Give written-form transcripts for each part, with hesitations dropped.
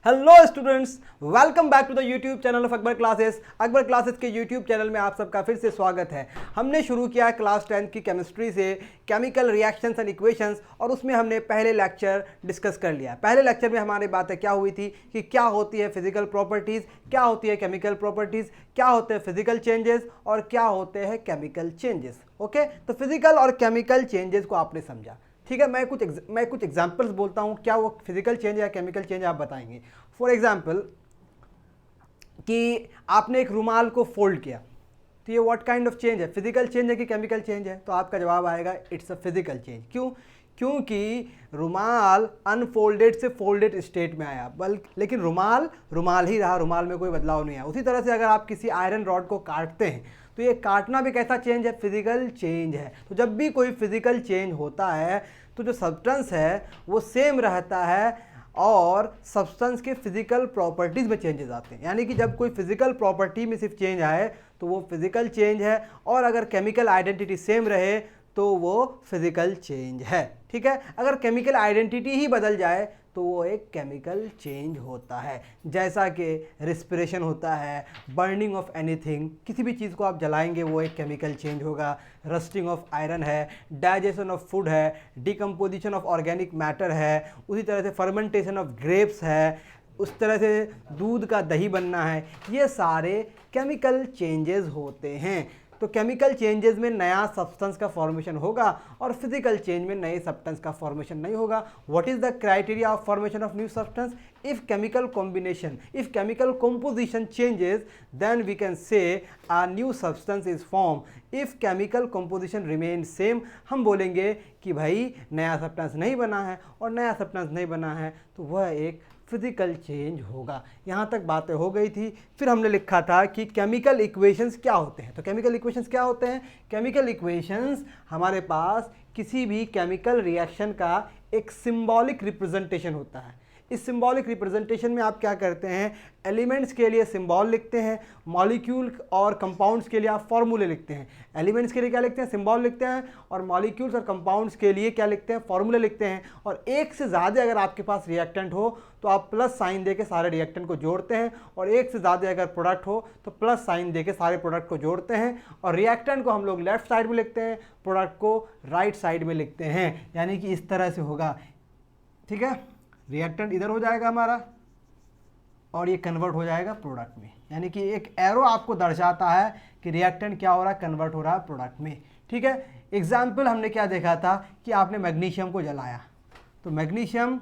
Hello students, welcome back to the YouTube channel of Akbar classes. Akbar classes के YouTube channel में आप सबका फिर से स्वागत है। हमने शुरू किया है क्लास 10 की केमिस्ट्री से केमिकल रिएक्शंस एंड इक्वेशंस, और उसमें हमने पहले लेक्चर डिस्कस कर लिया। पहले लेक्चर में हमारी बातें क्या हुई थी कि क्या होती है फिजिकल प्रॉपर्टीज़, क्या होती है केमिकल प्रॉपर्टीज़, क्या होते हैं फिजिकल चेंजेस और क्या होते हैं केमिकल चेंजेस। ओके, तो फिजिकल और केमिकल चेंजेस को आपने समझा। ठीक है, मैं कुछ एग्जांपल्स बोलता हूँ, क्या वो फिजिकल चेंज या केमिकल चेंज आप बताएंगे। फॉर एग्जांपल कि आपने एक रुमाल को फोल्ड किया, तो ये व्हाट काइंड ऑफ चेंज है, फिजिकल चेंज है कि केमिकल चेंज है? तो आपका जवाब आएगा इट्स अ फिजिकल चेंज। क्यों? क्योंकि रुमाल अनफोल्डेड से फोल्डेड स्टेट में आया, लेकिन रुमाल रुमाल ही रहा, रुमाल में कोई बदलाव नहीं आया। उसी तरह से अगर आप किसी आयरन रॉड को काटते हैं तो ये काटना भी कैसा चेंज है? फिजिकल चेंज है। तो जब भी कोई फिजिकल चेंज होता है तो जो सब्सटेंस है वो सेम रहता है और सब्सटेंस के फिजिकल प्रॉपर्टीज़ में चेंजेस आते हैं। यानी कि जब कोई फिजिकल प्रॉपर्टी में सिर्फ चेंज आए तो वो फिजिकल चेंज है, और अगर केमिकल आइडेंटिटी सेम रहे तो वो फिजिकल चेंज है। ठीक है, अगर केमिकल आइडेंटिटी ही बदल जाए तो वो एक केमिकल चेंज होता है। जैसा कि रिस्पिरेशन होता है, बर्निंग ऑफ एनीथिंग, किसी भी चीज़ को आप जलाएंगे वो एक केमिकल चेंज होगा। रस्टिंग ऑफ आयरन है, डाइजेशन ऑफ फूड है, डिकम्पोजिशन ऑफ ऑर्गेनिक मैटर है, उसी तरह से फर्मेंटेशन ऑफ ग्रेप्स है, उस तरह से दूध का दही बनना है। ये सारे केमिकल चेंजेस होते हैं। तो केमिकल चेंजेस में नया सब्सटेंस का फॉर्मेशन होगा और फिजिकल चेंज में नए सब्सटेंस का फॉर्मेशन नहीं होगा। What is the criteria of formation of new substance? If chemical combination, if chemical composition changes, then we can say a new substance is formed. if chemical composition remains same, हम बोलेंगे कि भाई नया substance नहीं बना है, और नया सब्सटेंस नहीं बना है तो वह एक फिजिकल चेंज होगा। यहाँ तक बातें हो गई थी। फिर हमने लिखा था कि केमिकल इक्वेशंस क्या होते हैं। तो केमिकल इक्वेशंस क्या होते हैं? केमिकल इक्वेशंस हमारे पास किसी भी केमिकल रिएक्शन का एक सिंबॉलिक रिप्रेजेंटेशन होता है। इस सिंबॉलिक रिप्रेजेंटेशन में आप क्या करते हैं? एलिमेंट्स के लिए सिंबल लिखते हैं, मॉलिक्यूल और कंपाउंड्स के लिए आप फॉर्मूले लिखते हैं। एलिमेंट्स के लिए क्या लिखते हैं? सिंबल लिखते हैं, और मॉलिक्यूल्स और कंपाउंड्स के लिए क्या लिखते हैं? फॉर्मूले लिखते हैं। और एक से ज़्यादा अगर आपके पास रिएक्टेंट हो तो आप प्लस साइन दे के सारे रिएक्टेंट को जोड़ते हैं, और एक से ज़्यादा अगर प्रोडक्ट हो तो प्लस साइन दे के सारे प्रोडक्ट को जोड़ते हैं। और रिएक्टेंट को हम लोग लेफ्ट साइड में लिखते हैं, प्रोडक्ट को राइट साइड में लिखते हैं। यानी कि इस तरह से होगा। ठीक है, रिएक्टेंट इधर हो जाएगा हमारा और ये कन्वर्ट हो जाएगा प्रोडक्ट में। यानी कि एक एरो आपको दर्शाता है कि रिएक्टेंट क्या हो रहा है? कन्वर्ट हो रहा है प्रोडक्ट में। ठीक है, एग्जाम्पल हमने क्या देखा था कि आपने मैग्नीशियम को जलाया, तो मैग्नीशियम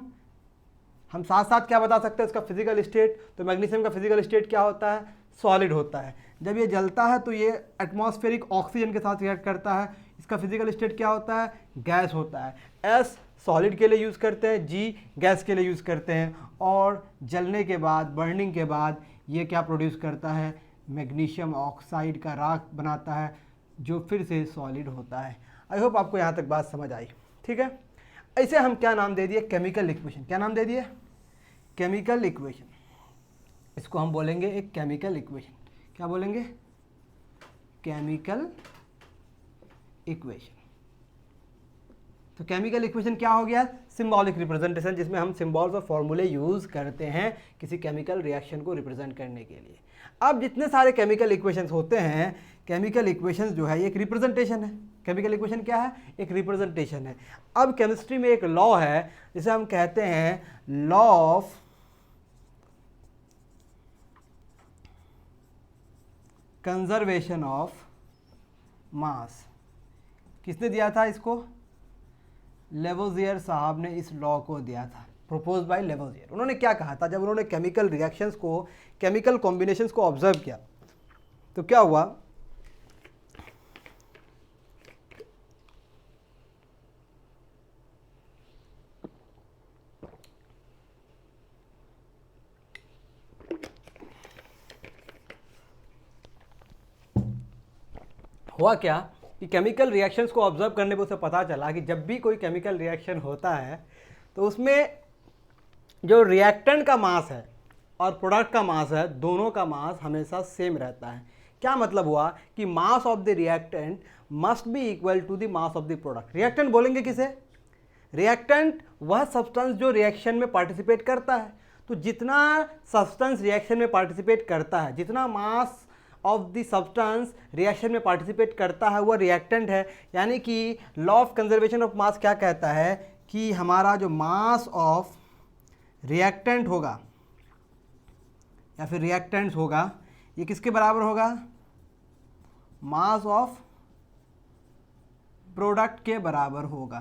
हम साथ साथ क्या बता सकते हैं उसका फिजिकल स्टेट? तो मैग्नीशियम का फिजिकल स्टेट क्या होता है? सॉलिड होता है। जब ये जलता है तो ये एटमॉस्फेरिक ऑक्सीजन के साथ रिएक्ट करता है। इसका फिजिकल स्टेट क्या होता है? गैस होता है। एस सॉलिड के लिए यूज़ करते हैं, जी गैस के लिए यूज़ करते हैं, और जलने के बाद, बर्निंग के बाद ये क्या प्रोड्यूस करता है? मैग्नीशियम ऑक्साइड का राख बनाता है, जो फिर से सॉलिड होता है। आई होप आपको यहाँ तक बात समझ आई। ठीक है, ऐसे हम क्या नाम दे दिए? Chemical equation. क्या नाम दे दिए? Chemical equation. इसको हम बोलेंगे एक केमिकल इक्वेशन। क्या बोलेंगे? Chemical equation. तो केमिकल इक्वेशन क्या हो गया? सिंबॉलिक रिप्रेजेंटेशन, जिसमें हम सिंबल्स और फॉर्मूले यूज़ करते हैं किसी केमिकल रिएक्शन को रिप्रेजेंट करने के लिए। अब जितने सारे केमिकल इक्वेशंस होते हैं, केमिकल इक्वेशंस जो है ये एक रिप्रेजेंटेशन है। केमिकल इक्वेशन क्या है? एक रिप्रेजेंटेशन है। अब केमिस्ट्री में एक लॉ है जिसे हम कहते हैं लॉ ऑफ कंजर्वेशन ऑफ मास। किसने दिया था इसको? लेवोजियर साहब ने इस लॉ को दिया था, प्रोपोज बाय लेवोजियर। उन्होंने क्या कहा था? जब उन्होंने केमिकल रिएक्शंस को, केमिकल कॉम्बिनेशंस को ऑब्जर्व किया तो क्या हुआ? हुआ क्या कि केमिकल रिएक्शंस को ऑब्जर्व करने पर उसे पता चला कि जब भी कोई केमिकल रिएक्शन होता है तो उसमें जो रिएक्टेंट का मास है और प्रोडक्ट का मास है, दोनों का मास हमेशा सेम रहता है। क्या मतलब हुआ कि mass of the reactant must be equal to the mass of the product. Reactant बोलेंगे किसे? रिएक्टेंट वह सब्सटेंस जो रिएक्शन में पार्टिसिपेट करता है। तो जितना सब्सटेंस रिएक्शन में पार्टिसिपेट करता है, जितना मास ऑफ द सब्सटेंस रिएक्शन में पार्टिसिपेट करता है वह रिएक्टेंट है। यानी कि law of conservation of mass क्या कहता है कि हमारा जो मास ऑफ रिएक्टेंट होगा या फिर रिएक्टेंट्स होगा, ये किसके बराबर होगा? मास ऑफ प्रोडक्ट के बराबर होगा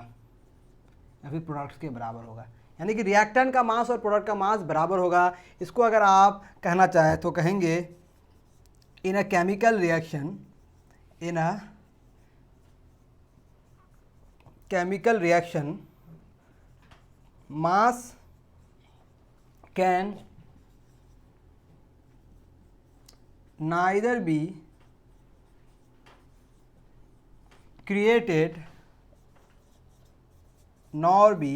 या फिर प्रोडक्ट्स के बराबर होगा। यानी कि रिएक्टेंट का मास और प्रोडक्ट का मास बराबर होगा। इसको अगर आप कहना चाहें तो कहेंगे in a chemical reaction, in a chemical reaction mass can neither be created nor be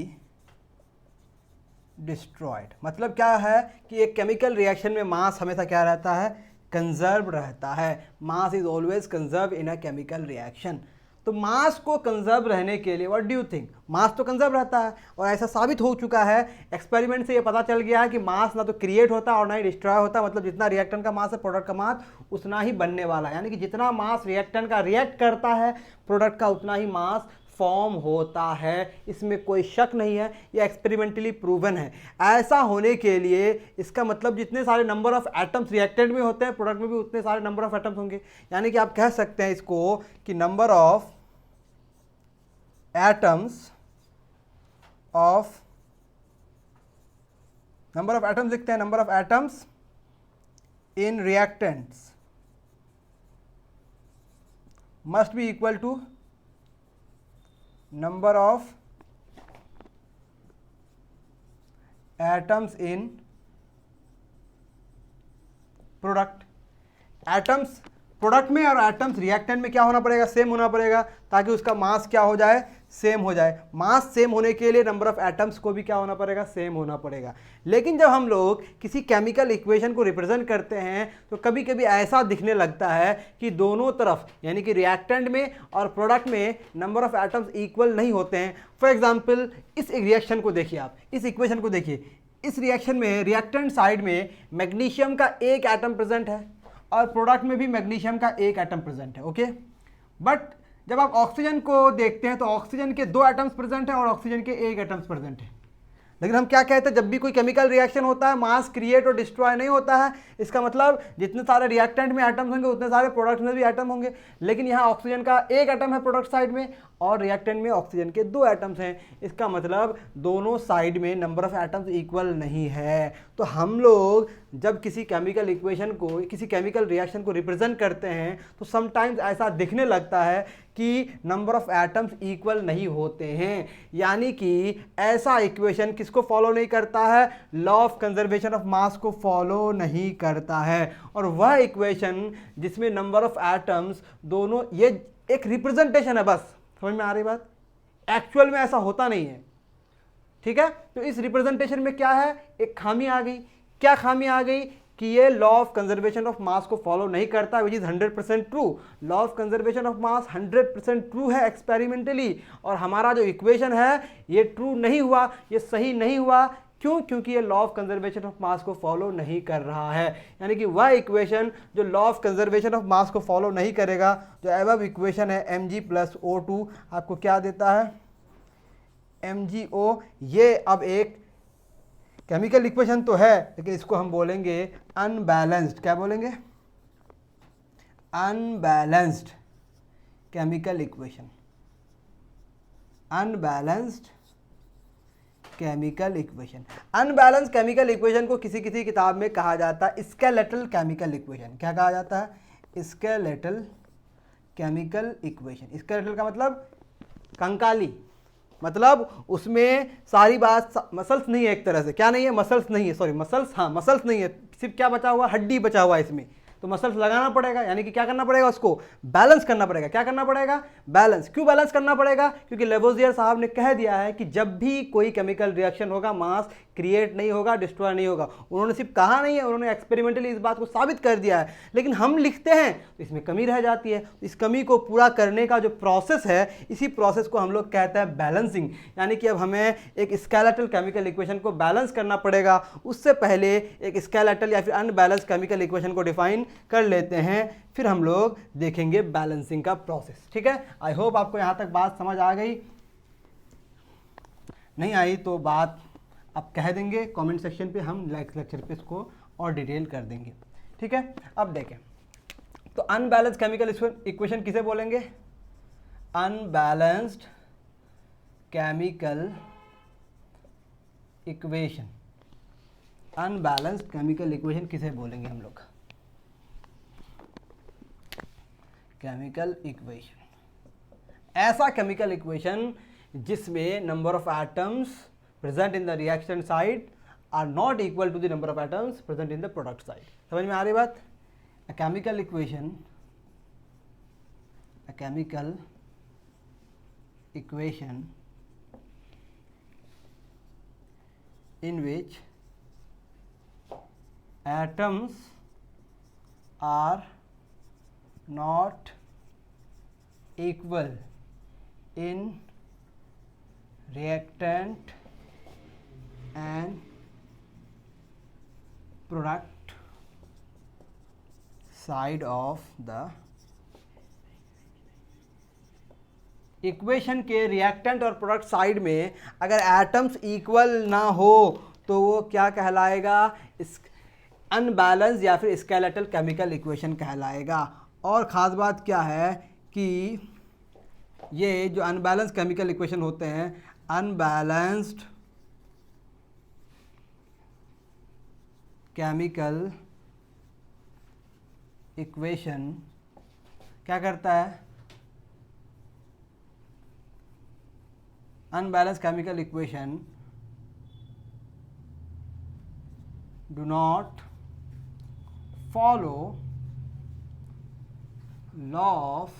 destroyed। मतलब क्या है कि एक केमिकल रिएक्शन में मास हमेशा क्या रहता है? कंजर्व रहता है। Mass is always conserve in a chemical reaction. तो मास को कंजर्व रहने के लिए व्हाट डू यू थिंक? मास तो कंजर्व रहता है और ऐसा साबित हो चुका है, एक्सपेरिमेंट से ये पता चल गया है कि मास ना तो क्रिएट होता और ना ही डिस्ट्रॉय होता। मतलब जितना रिएक्टेंट का मास है प्रोडक्ट का मास उतना ही बनने वाला है। यानी कि जितना मास रिएक्टेंट का रिएक्ट करता है प्रोडक्ट का उतना ही मास फॉर्म होता है। इसमें कोई शक नहीं है, ये एक्सपेरिमेंटली प्रूवन है। ऐसा होने के लिए इसका मतलब जितने सारे नंबर ऑफ एटम्स रिएक्टेंट में होते हैं प्रोडक्ट में भी उतने सारे नंबर ऑफ एटम्स होंगे। यानी कि आप कह सकते हैं इसको कि नंबर ऑफ एटम्स लिखते हैं, number of atoms in reactants must be equal to number of atoms in product. Atoms product में और एटम्स रिएक्टेंट में क्या होना पड़ेगा? सेम होना पड़ेगा, ताकि उसका मास क्या हो जाए? सेम हो जाए। मास सेम होने के लिए नंबर ऑफ एटम्स को भी क्या होना पड़ेगा? सेम होना पड़ेगा। लेकिन जब हम लोग किसी केमिकल इक्वेशन को रिप्रेजेंट करते हैं तो कभी कभी ऐसा दिखने लगता है कि दोनों तरफ यानी कि रिएक्टेंट में और प्रोडक्ट में नंबर ऑफ एटम्स इक्वल नहीं होते हैं। फॉर एग्जाम्पल इस रिएक्शन को देखिए, आप इस इक्वेशन को देखिए। इस रिएक्शन में रिएक्टेंट साइड में मैग्नीशियम का एक एटम प्रेजेंट है और प्रोडक्ट में भी मैग्नीशियम का एक एटम प्रेजेंट है। ओके, बट जब आप ऑक्सीजन को देखते हैं तो ऑक्सीजन के 2 एटम्स प्रेजेंट हैं और ऑक्सीजन के 1 एटम्स प्रेजेंट है। लेकिन हम क्या कहते हैं, जब भी कोई केमिकल रिएक्शन होता है मास क्रिएट और डिस्ट्रॉय नहीं होता है। इसका मतलब जितने सारे रिएक्टेंट में एटम्स होंगे उतने सारे प्रोडक्ट में भी एटम होंगे। लेकिन यहाँ ऑक्सीजन का 1 एटम है प्रोडक्ट साइड में और रिएक्टेंट में ऑक्सीजन के 2 एटम्स हैं। इसका मतलब दोनों साइड में नंबर ऑफ एटम्स इक्वल नहीं है। तो हम लोग जब किसी केमिकल इक्वेशन को, किसी केमिकल रिएक्शन को रिप्रेजेंट करते हैं तो समटाइम्स ऐसा दिखने लगता है कि नंबर ऑफ एटम्स इक्वल नहीं होते हैं। यानी कि ऐसा इक्वेशन किसको फॉलो नहीं करता है? Law of conservation of mass को फॉलो नहीं करता है। और वह इक्वेशन जिसमें नंबर ऑफ एटम्स दोनों, ये एक रिप्रेजेंटेशन है, बस समझ में आ रही बात? एक्चुअल में ऐसा होता नहीं है। ठीक है, तो इस रिप्रेजेंटेशन में क्या है? एक खामी आ गई। क्या खामी आ गई? कि ये law of conservation of mass को फॉलो नहीं करता, which is 100% true. Law of conservation of mass 100% true है एक्सपेरिमेंटली, और हमारा जो इक्वेशन है ये ट्रू नहीं हुआ, ये सही नहीं हुआ। क्यों? क्योंकि ये law of conservation of mass को फॉलो नहीं कर रहा है। यानी कि वह इक्वेशन जो law of conservation of mass को फॉलो नहीं करेगा, जो अबव इक्वेशन है Mg+O2 आपको क्या देता है? MgO। ये अब एक केमिकल इक्वेशन तो है लेकिन इसको हम बोलेंगे अनबैलेंस्ड। क्या बोलेंगे? Unbalanced chemical equation. Unbalanced chemical equation. Unbalanced chemical equation को किसी किसी किताब में कहा जाता है स्केलेटल केमिकल इक्वेशन। क्या कहा जाता है? Skeletal chemical equation. स्केलेटल का मतलब कंकाली, मतलब उसमें सारी बात मसल्स नहीं है एक तरह से। क्या नहीं है? मसल्स नहीं है, सॉरी मसल्स, हाँ मसल्स नहीं है, सिर्फ क्या बचा हुआ? हड्डी बचा हुआ है इसमें। तो मसल्स लगाना पड़ेगा, यानी कि क्या करना पड़ेगा, उसको बैलेंस करना पड़ेगा। क्या करना पड़ेगा, बैलेंस। क्यों बैलेंस करना पड़ेगा, क्योंकि लेवोजियर साहब ने कह दिया है कि जब भी कोई केमिकल रिएक्शन होगा मास क्रिएट नहीं होगा, डिस्ट्रॉय नहीं होगा। उन्होंने सिर्फ कहा नहीं है, उन्होंने एक्सपेरिमेंटली इस बात को साबित कर दिया है। लेकिन हम लिखते हैं तो इसमें कमी रह जाती है। इस कमी को पूरा करने का जो प्रोसेस है, इसी प्रोसेस को हम लोग कहते हैं बैलेंसिंग। यानी कि अब हमें एक स्केलेटल केमिकल इक्वेशन को बैलेंस करना पड़ेगा। उससे पहले एक स्केलेटल या फिर अनबैलेंस केमिकल इक्वेशन को डिफाइन कर लेते हैं, फिर हम लोग देखेंगे बैलेंसिंग का प्रोसेस। ठीक है, आई होप आपको यहाँ तक बात समझ आ गई। नहीं आई तो बात आप कह देंगे कमेंट सेक्शन पे, हम नेक्स्ट लेक्चर पे इसको और डिटेल कर देंगे। ठीक है, अब देखें तो अनबैलेंस्ड केमिकल इक्वेशन किसे बोलेंगे, unbalanced chemical equation. Unbalanced chemical equation किसे बोलेंगे हम लोग, केमिकल इक्वेशन, ऐसा केमिकल इक्वेशन जिसमें number of atoms present in the reaction side are not equal to the number of atoms present in the product side। समझ में आ रही बात। A chemical equation in which atoms are not equal in reactant and product side of the equation के reactant और product side में अगर atoms equal ना हो तो वो क्या कहलाएगा, अनबैलेंस या फिर स्केलेटल केमिकल इक्वेशन कहलाएगा। और ख़ास बात क्या है कि ये जो अनबैलेंस केमिकल इक्वेशन होते हैं, अनबैलेंस्ड केमिकल इक्वेशन क्या करता है, unbalanced chemical equation do not follow law of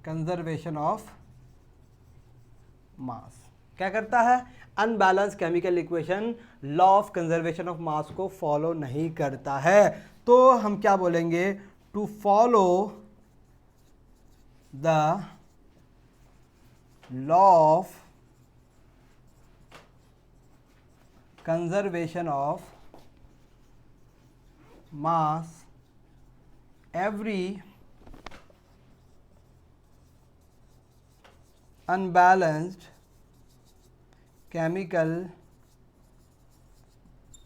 conservation of mass. क्या करता है, unbalance chemical equation law of conservation of mass को फॉलो नहीं करता है। तो हम क्या बोलेंगे, to follow the law of conservation of mass every unbalanced chemical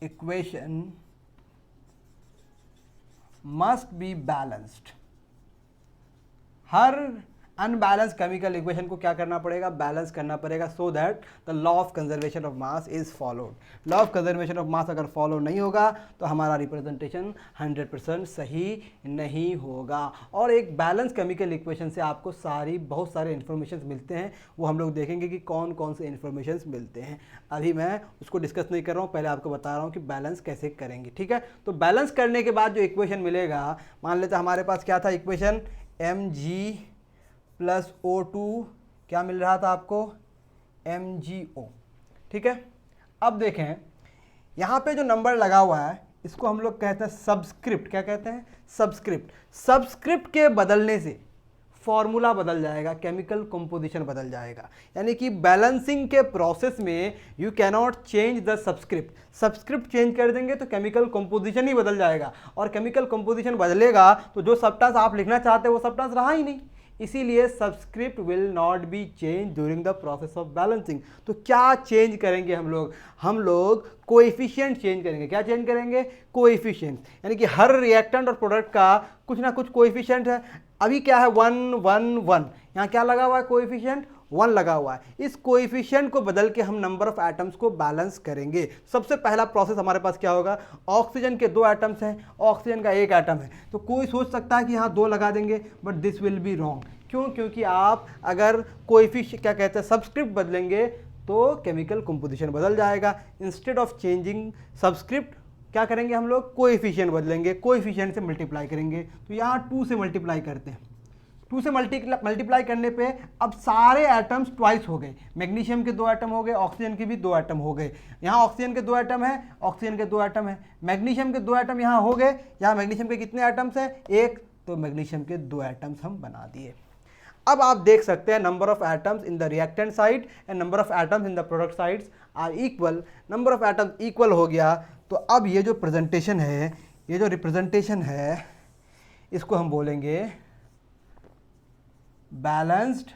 equation must be balanced। हर अनबैलेंस केमिकल इक्वेशन को क्या करना पड़ेगा, बैलेंस करना पड़ेगा, so that the law of conservation of mass is followed. Law of conservation of मास अगर follow नहीं होगा तो हमारा रिप्रेजेंटेशन 100% सही नहीं होगा। और एक बैलेंस केमिकल इक्वेशन से आपको बहुत सारे इन्फॉर्मेशन मिलते हैं, वो हम लोग देखेंगे कि कौन कौन से इन्फॉर्मेशन मिलते हैं। अभी मैं उसको डिस्कस नहीं कर रहा हूँ, पहले आपको बता रहा हूँ कि बैलेंस कैसे करेंगे। ठीक है, तो बैलेंस करने के बाद जो इक्वेशन मिलेगा, मान लेते हमारे पास क्या था इक्वेशन, Mg + O2 क्या मिल रहा था आपको, MgO। ठीक है, अब देखें यहाँ पे जो नंबर लगा हुआ है इसको हम लोग कहते हैं सबस्क्रिप्ट। क्या कहते हैं, सबस्क्रिप्ट। सबस्क्रिप्ट के बदलने से फॉर्मूला बदल जाएगा, केमिकल कंपोजिशन बदल जाएगा। यानी कि बैलेंसिंग के प्रोसेस में you cannot change the subscript. Subscript change कर देंगे तो केमिकल कंपोजिशन ही बदल जाएगा, और केमिकल कंपोजिशन बदलेगा तो जो सबटांस आप लिखना चाहते हैं वो सबटांस रहा ही नहीं। इसीलिए subscript will not be change during the process of balancing. तो क्या चेंज करेंगे हम लोग कोएफिशिएंट चेंज करेंगे। क्या चेंज करेंगे, कोएफिशिएंट। यानी कि हर रिएक्टेंट और प्रोडक्ट का कुछ ना कुछ कोएफिशिएंट है। अभी क्या है, 1 1 1, यहाँ क्या लगा हुआ है, कोएफिशिएंट 1 लगा हुआ है। इस कोएफिशिएंट को बदल के हम नंबर ऑफ एटम्स को बैलेंस करेंगे। सबसे पहला प्रोसेस हमारे पास क्या होगा, ऑक्सीजन के 2 एटम्स हैं, ऑक्सीजन का 1 एटम है। तो कोई सोच सकता है कि यहाँ 2 लगा देंगे, but this will be wrong. क्यों, क्योंकि आप अगर कोएफिशिएंट क्या कहते हैं सबस्क्रिप्ट बदलेंगे तो केमिकल कंपोजिशन बदल जाएगा। इंस्टेड ऑफ चेंजिंग सबस्क्रिप्ट क्या करेंगे हम लोग, कोएफिशिएंट बदलेंगे, कोएफिशिएंट से मल्टीप्लाई करेंगे। तो यहाँ 2 से मल्टीप्लाई करते हैं, 2 से मल्टीप्लाई करने पे अब सारे एटम्स ट्वाइस हो गए। मैग्नीशियम के 2 एटम हो गए, ऑक्सीजन के भी 2 एटम हो गए। यहाँ ऑक्सीजन के 2 एटम है, ऑक्सीजन के 2 एटम है, मैग्नीशियम के 2 एटम यहाँ हो गए। यहाँ मैग्नीशियम के कितने एटम्स हैं, 1, तो मैग्नीशियम के 2 एटम्स हम बना दिए। अब आप देख सकते हैं number of atoms in the reactant side and number of atoms in the product sides are equal. Number of atoms equal हो गया, तो अब ये जो प्रेजेंटेशन है, ये जो रिप्रेजेंटेशन है, इसको हम बोलेंगे बैलेंस्ड,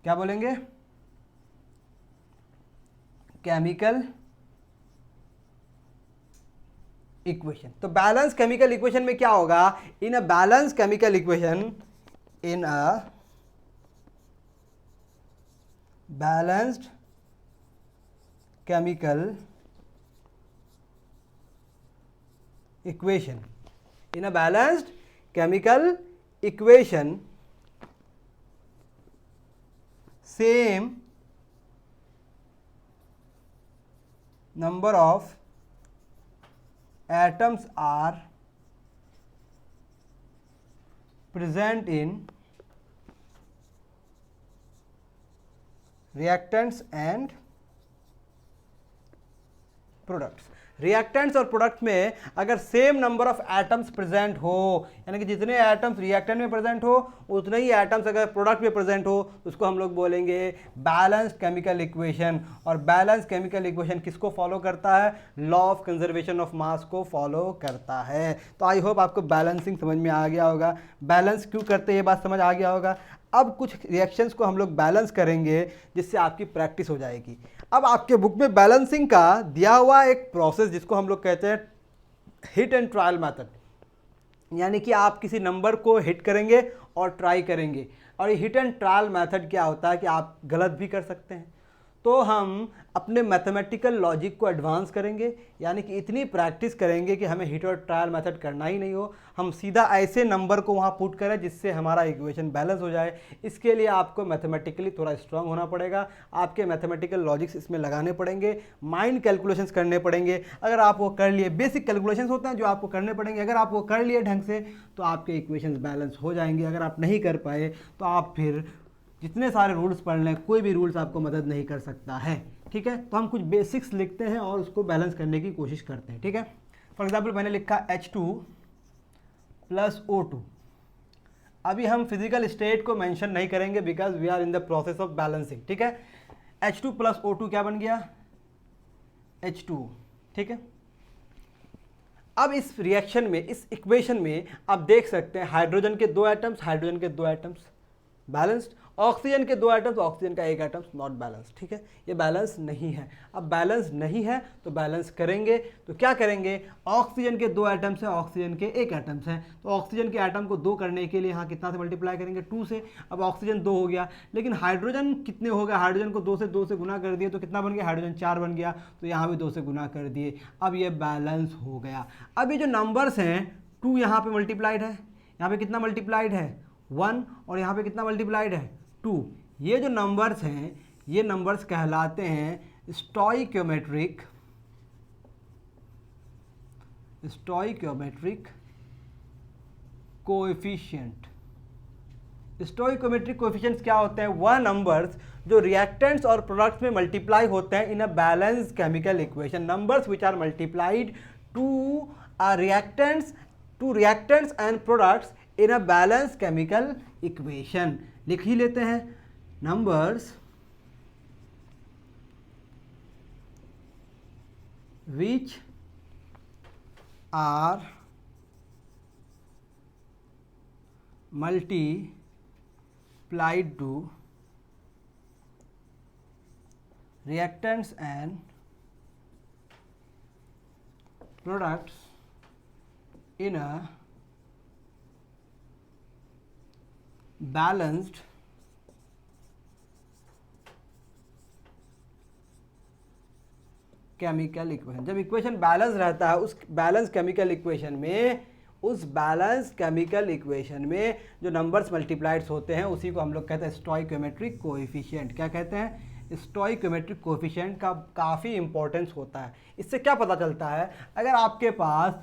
क्या बोलेंगे, केमिकल इक्वेशन। तो बैलेंस केमिकल इक्वेशन में क्या होगा, in a balance chemical equation, in a balanced chemical equation, in a balanced chemical equation, same number of atoms are present in reactants and products। Reactants और product में अगर same number of atoms present हो, यानी कि जितने atoms reactant में present हो उतने ही एटम्स अगर प्रोडक्ट में प्रेजेंट हो, उसको हम लोग बोलेंगे बैलेंस्ड केमिकल इक्वेशन। और बैलेंस केमिकल इक्वेशन किसको फॉलो करता है, law of conservation of mass को फॉलो करता है। तो आई होप आपको बैलेंसिंग समझ में आ गया होगा, बैलेंस क्यों करते हैं ये बात समझ आ गया होगा। अब कुछ रिएक्शंस को हम लोग बैलेंस करेंगे जिससे आपकी प्रैक्टिस हो जाएगी। अब आपके बुक में बैलेंसिंग का दिया हुआ एक प्रोसेस जिसको हम लोग कहते हैं हिट एंड ट्रायल मेथड, यानी कि आप किसी नंबर को हिट करेंगे और ट्राई करेंगे। और ये हिट एंड ट्रायल मेथड क्या होता है कि आप गलत भी कर सकते हैं। तो हम अपने मैथमेटिकल लॉजिक को एडवांस करेंगे, यानी कि इतनी प्रैक्टिस करेंगे कि हमें हिट और ट्रायल मेथड करना ही नहीं हो, हम सीधा ऐसे नंबर को वहाँ पुट करें जिससे हमारा इक्वेशन बैलेंस हो जाए। इसके लिए आपको मैथमेटिकली थोड़ा स्ट्रांग होना पड़ेगा, आपके मैथमेटिकल लॉजिक्स इसमें लगाने पड़ेंगे, माइंड कैलकुलेशंस करने पड़ेंगे। अगर आप वो कर लिए, बेसिक कैलकुलेशंस होते हैं जो आपको करने पड़ेंगे, अगर आप वो कर लिए ढंग से तो आपके इक्वेशंस बैलेंस हो जाएंगे। अगर आप नहीं कर पाए तो आप फिर जितने सारे रूल्स पढ़ लें, कोई भी रूल्स आपको मदद नहीं कर सकता है। ठीक है, तो हम कुछ बेसिक्स लिखते हैं और उसको बैलेंस करने की कोशिश करते हैं। ठीक है, फॉर एग्जांपल मैंने लिखा H2 + O2। अभी हम फिजिकल स्टेट को मेंशन नहीं करेंगे because we are in the process of balancing. ठीक है, H2 + O2 क्या बन गया, H2। ठीक है, अब इस रिएक्शन में, इस इक्वेशन में आप देख सकते हैं हाइड्रोजन के 2 एटम्स, हाइड्रोजन के 2 एटम्स बैलेंस्ड, ऑक्सीजन के 2 एटम्स, ऑक्सीजन का 1 एटम्स नॉट बैलेंस। ठीक है, ये बैलेंस नहीं है। अब बैलेंस नहीं है तो बैलेंस करेंगे तो क्या करेंगे, ऑक्सीजन के 2 एटम्स हैं, ऑक्सीजन के 1 एटम्स हैं, तो ऑक्सीजन के एटम को 2 करने के लिए यहाँ कितना से मल्टीप्लाई करेंगे, 2 से। अब ऑक्सीजन 2 हो गया, लेकिन हाइड्रोजन कितने हो गए, हाइड्रोजन को 2 से गुना कर दिए तो कितना बन गया, हाइड्रोजन 4 बन गया, तो यहाँ भी 2 से गुना कर दिए। अब ये बैलेंस हो गया। अब ये जो नंबर्स हैं, 2 यहाँ पे मल्टीप्लाइड है, यहाँ पे कितना मल्टीप्लाइड है, 1, और यहाँ पे कितना मल्टीप्लाइड है, 2। ये जो नंबर्स हैं, ये नंबर्स कहलाते हैं स्टोइकियोमेट्रिक कोएफिशिएंट। स्टोइकियोमेट्रिक कोएफिशिएंट्स क्या होते हैं, वह नंबर्स जो रिएक्टेंट्स और प्रोडक्ट्स में मल्टीप्लाई होते हैं in a balance chemical equation. Numbers which are multiplied to reactants and products in a balance chemical equation. लिख ही लेते हैं, numbers which are multiplied to reactants and products in a balanced chemical equation. जब equation balance रहता है, उस balance chemical equation में जो नंबर्स मल्टीप्लाइड्स होते हैं उसी को हम लोग कहते हैं स्टोइकियोमेट्रिक कोएफिशिएंट। क्या कहते हैं, स्टोइकोमेट्रिक कोफिशिएंट का काफ़ी इंपॉर्टेंस होता है। इससे क्या पता चलता है, अगर आपके पास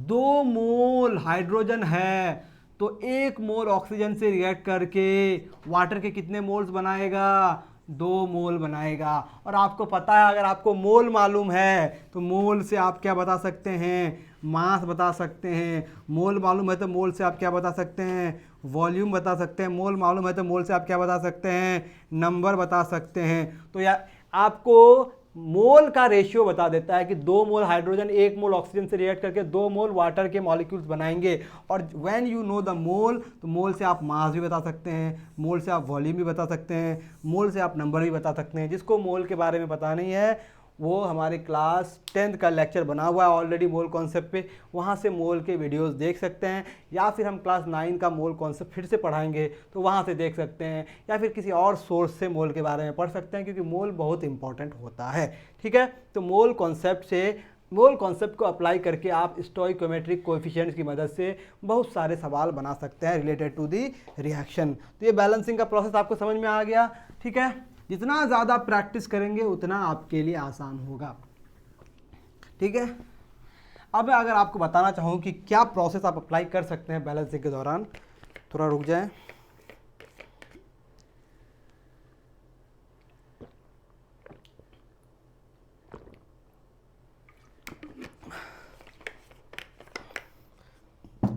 2 मोल हाइड्रोजन है तो 1 मोल ऑक्सीजन से रिएक्ट करके वाटर के कितने मोल्स बनाएगा, 2 मोल बनाएगा। और आपको पता है, अगर आपको मोल मालूम है तो मोल से आप क्या बता सकते हैं, मास बता सकते हैं। मोल मालूम है तो मोल से आप क्या बता सकते हैं, वॉल्यूम बता सकते हैं। मोल मालूम है तो मोल से आप क्या बता सकते हैं, नंबर बता सकते हैं। तो या आपको मोल का रेशियो बता देता है कि 2 मोल हाइड्रोजन 1 मोल ऑक्सीजन से रिएक्ट करके 2 मोल वाटर के मॉलिक्यूल्स बनाएंगे। और when you know the mole, तो मोल से आप मास भी बता सकते हैं, मोल से आप वॉल्यूम भी बता सकते हैं, मोल से आप नंबर भी बता सकते हैं। जिसको मोल के बारे में पता नहीं है वो हमारे क्लास 10th का लेक्चर बना हुआ है ऑलरेडी मोल कॉन्सेप्ट पे, वहाँ से मोल के वीडियोस देख सकते हैं। या फिर हम क्लास 9 का मोल कॉन्सेप्ट फिर से पढ़ाएंगे तो वहाँ से देख सकते हैं, या फिर किसी और सोर्स से मोल के बारे में पढ़ सकते हैं, क्योंकि मोल बहुत इंपॉर्टेंट होता है। ठीक है, तो मोल कॉन्सेप्ट को अप्लाई करके आप स्टोइकोमेट्रिक कोएफिशिएंट्स की मदद से बहुत सारे सवाल बना सकते हैं रिलेटेड टू दी रिएक्शन। तो ये बैलेंसिंग का प्रोसेस आपको समझ में आ गया। ठीक है, जितना ज़्यादा प्रैक्टिस करेंगे उतना आपके लिए आसान होगा। ठीक है, अब अगर आपको बताना चाहूँ कि क्या प्रोसेस आप अप्लाई कर सकते हैं बैलेंसिंग के दौरान, थोड़ा रुक जाएं।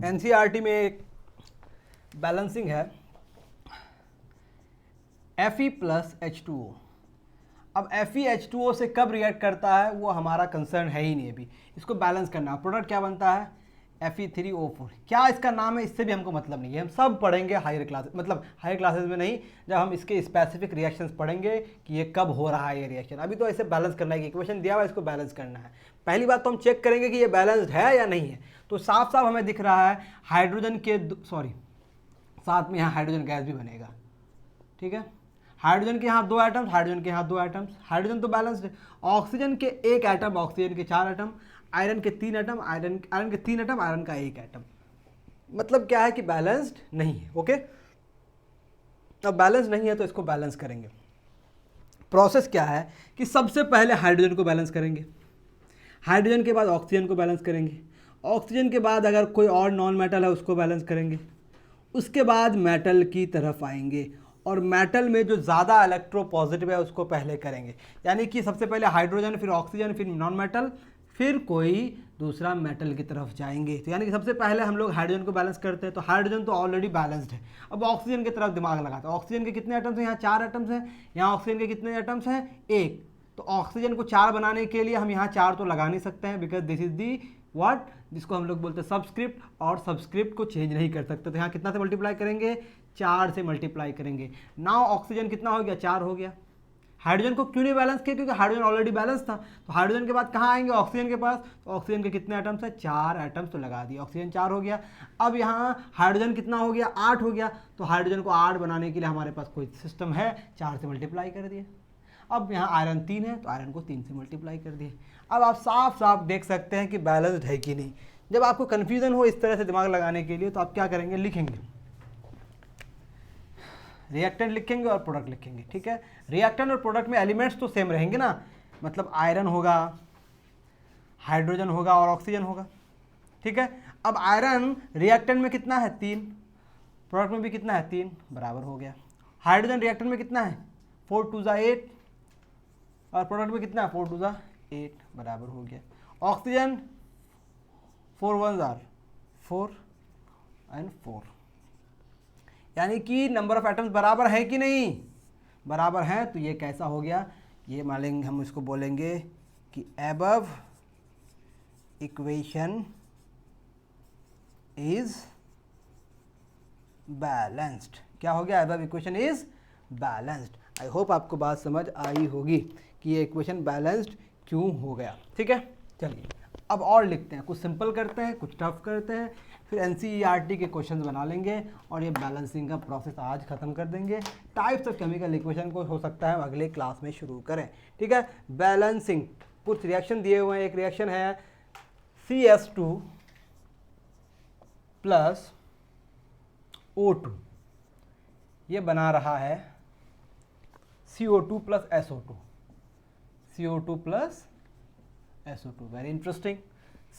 एनसीईआरटी में एक बैलेंसिंग है Fe प्लस H2O। अब FeH2O से कब रिएक्ट करता है वो हमारा कंसर्न है ही नहीं अभी, इसको बैलेंस करना। प्रोडक्ट क्या बनता है, Fe3O4। क्या इसका नाम है इससे भी हमको मतलब नहीं है, हम सब पढ़ेंगे हायर क्लासेस, मतलब हायर क्लासेस में नहीं, जब हम इसके स्पेसिफिक रिएक्शंस पढ़ेंगे कि ये कब हो रहा है ये रिएक्शन। अभी तो ऐसे बैलेंस करना है कि इक्वेशन दिया हुआ है, इसको बैलेंस करना है। पहली बात तो हम चेक करेंगे कि ये बैलेंस्ड है या नहीं है। तो साफ साफ हमें दिख रहा है हाइड्रोजन के साथ में यहाँ हाइड्रोजन गैस भी बनेगा। ठीक है, हाइड्रोजन के यहाँ 2 एटम्स, हाइड्रोजन के यहाँ 2 एटम्स, हाइड्रोजन तो बैलेंस्ड है। ऑक्सीजन के 1 एटम, ऑक्सीजन के 4 एटम, आयरन के 3 एटम, आयरन के 3 एटम, आयरन का 1 एटम। मतलब क्या है कि बैलेंस्ड नहीं है। ओके, अब बैलेंस नहीं है तो इसको बैलेंस करेंगे। प्रोसेस क्या है कि सबसे पहले हाइड्रोजन को बैलेंस करेंगे, हाइड्रोजन के बाद ऑक्सीजन को बैलेंस करेंगे, ऑक्सीजन के बाद अगर कोई और नॉन मेटल है उसको बैलेंस करेंगे, उसके बाद मेटल की तरफ आएंगे और मेटल में जो ज़्यादा इलेक्ट्रोपॉजिटिव है उसको पहले करेंगे। यानी कि सबसे पहले हाइड्रोजन, फिर ऑक्सीजन, फिर नॉन मेटल, फिर कोई दूसरा मेटल की तरफ जाएंगे। तो यानी कि सबसे पहले हम लोग हाइड्रोजन को बैलेंस करते हैं। तो हाइड्रोजन तो ऑलरेडी बैलेंस्ड है। अब ऑक्सीजन की तरफ दिमाग लगाते हैं। ऑक्सीजन के कितने एटम्स हैं, यहाँ 4 एटम्स हैं, यहाँ ऑक्सीजन के कितने एटम्स हैं, 1। तो ऑक्सीजन को 4 बनाने के लिए हम यहाँ 4 तो लगा नहीं सकते हैं, because this is the what, जिसको हम लोग बोलते हैं सबस्क्रिप्ट, और सबस्क्रिप्ट को चेंज नहीं कर सकते। तो यहाँ कितना से मल्टीप्लाई करेंगे, 4 से मल्टीप्लाई करेंगे। नाउ ऑक्सीजन कितना हो गया, 4 हो गया। हाइड्रोजन को क्यों नहीं बैलेंस किया, क्योंकि हाइड्रोजन ऑलरेडी बैलेंस था। तो हाइड्रोजन के बाद कहाँ आएंगे, ऑक्सीजन के पास। तो ऑक्सीजन के कितने एटम्स हैं, 4 एटम्स तो लगा दिए, ऑक्सीजन 4 हो गया। अब यहाँ हाइड्रोजन कितना हो गया, 8 हो गया। तो हाइड्रोजन को 8 बनाने के लिए हमारे पास कोई सिस्टम है, 4 से मल्टीप्लाई कर दिए। अब यहाँ आयरन 3 है तो आयरन को 3 से मल्टीप्लाई कर दिए। अब आप साफ साफ देख सकते हैं कि बैलेंस्ड है कि नहीं। जब आपको कन्फ्यूजन हो इस तरह से दिमाग लगाने के लिए तो आप क्या करेंगे, लिखेंगे, रिएक्टेंट लिखेंगे और प्रोडक्ट लिखेंगे। ठीक है, रिएक्टेंट और प्रोडक्ट में एलिमेंट्स तो सेम रहेंगे ना, मतलब आयरन होगा, हाइड्रोजन होगा और ऑक्सीजन होगा। ठीक है, अब आयरन रिएक्टेंट में कितना है, 3, प्रोडक्ट में भी कितना है, 3, बराबर हो गया। हाइड्रोजन रिएक्टेंट में कितना है, 4 2 8, और प्रोडक्ट में कितना है, 4 2 8, बराबर हो गया। ऑक्सीजन 4 1 4 एंड 4, यानी कि नंबर ऑफ एटम्स बराबर है कि नहीं, बराबर है। तो ये कैसा हो गया, ये मान लेंगे, हम इसको बोलेंगे कि अबव इक्वेशन इज बैलेंस्ड। क्या हो गया, above equation is balanced. I hope आपको बात समझ आई होगी कि ये इक्वेशन बैलेंस्ड क्यों हो गया। ठीक है, चलिए अब और लिखते हैं, कुछ सिंपल करते हैं, कुछ टफ करते हैं, फिर एनसीईआरटी के क्वेश्चंस बना लेंगे और ये बैलेंसिंग का प्रोसेस आज खत्म कर देंगे। टाइप्स ऑफ केमिकल इक्वेशन को हो सकता है अगले क्लास में शुरू करें। ठीक है, बैलेंसिंग, कुछ रिएक्शन दिए हुए हैं। एक रिएक्शन है CS2 प्लस O2, ये बना रहा है CO2 plus SO2, CO2 plus SO2, very interesting.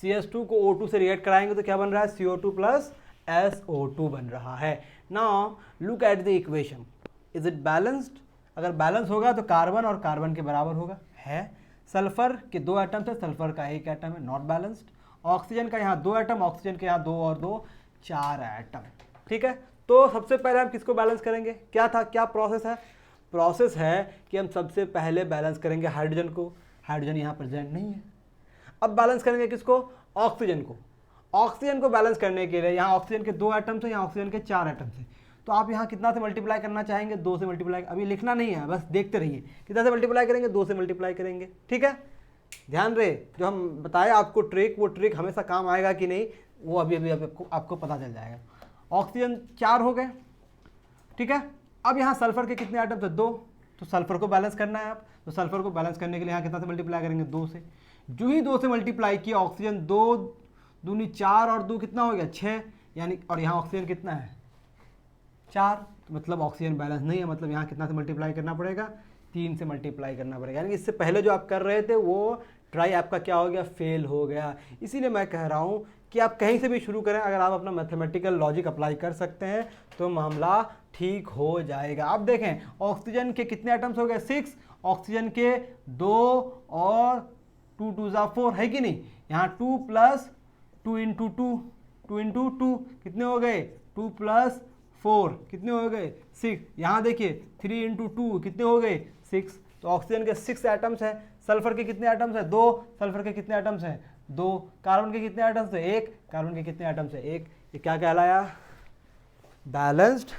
CS2 को O2 से रिएक्ट कराएंगे तो क्या बन रहा है, CO2 प्लस SO2 बन रहा है। Now look at the equation, is it balanced? अगर बैलेंस होगा तो कार्बन और कार्बन के बराबर होगा, है। सल्फर के 2 एटम्स है, सल्फर का 1 एटम है, नॉट बैलेंस्ड। ऑक्सीजन का यहाँ 2 एटम, ऑक्सीजन के यहाँ 2 और 2 4 एटम, ठीक है। तो सबसे पहले हम किसको बैलेंस करेंगे, क्या था, क्या प्रोसेस है? प्रोसेस है कि हम सबसे पहले बैलेंस करेंगे हाइड्रोजन को, हाइड्रोजन यहाँ प्रेजेंट नहीं है। अब बैलेंस करेंगे किसको, ऑक्सीजन को। ऑक्सीजन को बैलेंस करने के लिए यहाँ ऑक्सीजन के 2 एटम्स है, यहाँ ऑक्सीजन के 4 एटम्स है, तो आप यहाँ कितना से मल्टीप्लाई करना चाहेंगे, 2 से मल्टीप्लाई। अभी लिखना नहीं है, बस देखते रहिए, कितना से मल्टीप्लाई करेंगे, 2 से मल्टीप्लाई करेंगे, ठीक है। ध्यान रहे, जो हम बताए आपको ट्रिक, वो ट्रिक हमेशा काम आएगा कि नहीं, वो अभी आपको पता चल जाएगा। ऑक्सीजन 4 हो गए, ठीक है। अब यहाँ सल्फर के कितने एटम्स है, 2, तो सल्फर को बैलेंस करना है आप, तो सल्फर को बैलेंस करने के लिए यहाँ कितना से मल्टीप्लाई करेंगे, 2 से। जो ही 2 से मल्टीप्लाई किया, ऑक्सीजन 2 दूनी 4 और 2 कितना हो गया, 6, यानी, और यहाँ ऑक्सीजन कितना है, 4, तो मतलब ऑक्सीजन बैलेंस नहीं है, मतलब यहाँ कितना से मल्टीप्लाई करना पड़ेगा, 3 से मल्टीप्लाई करना पड़ेगा। यानी इससे पहले जो आप कर रहे थे वो ट्राई आपका क्या हो गया, फेल हो गया। इसीलिए मैं कह रहा हूँ कि आप कहीं से भी शुरू करें, अगर आप अपना मैथमेटिकल लॉजिक अप्लाई कर सकते हैं तो मामला ठीक हो जाएगा। अब देखें, ऑक्सीजन के कितने एटम्स हो गए, 6, ऑक्सीजन के 2 और 2 2 4 है कि नहीं। यहाँ 2 प्लस 2 इंटू 2 कितने हो गए, 2 प्लस 4 कितने हो गए, 6। यहाँ देखिए 3 इंटू 2 कितने हो गए, 6। तो ऑक्सीजन के 6 एटम्स है, सल्फर के कितने एटम्स है, 2, सल्फर के कितने एटम्स हैं, 2, कार्बन के कितने एटम्स है, 1, कार्बन के कितने एटम्स है, 1। ये क्या कहलाया, बैलेंस्ड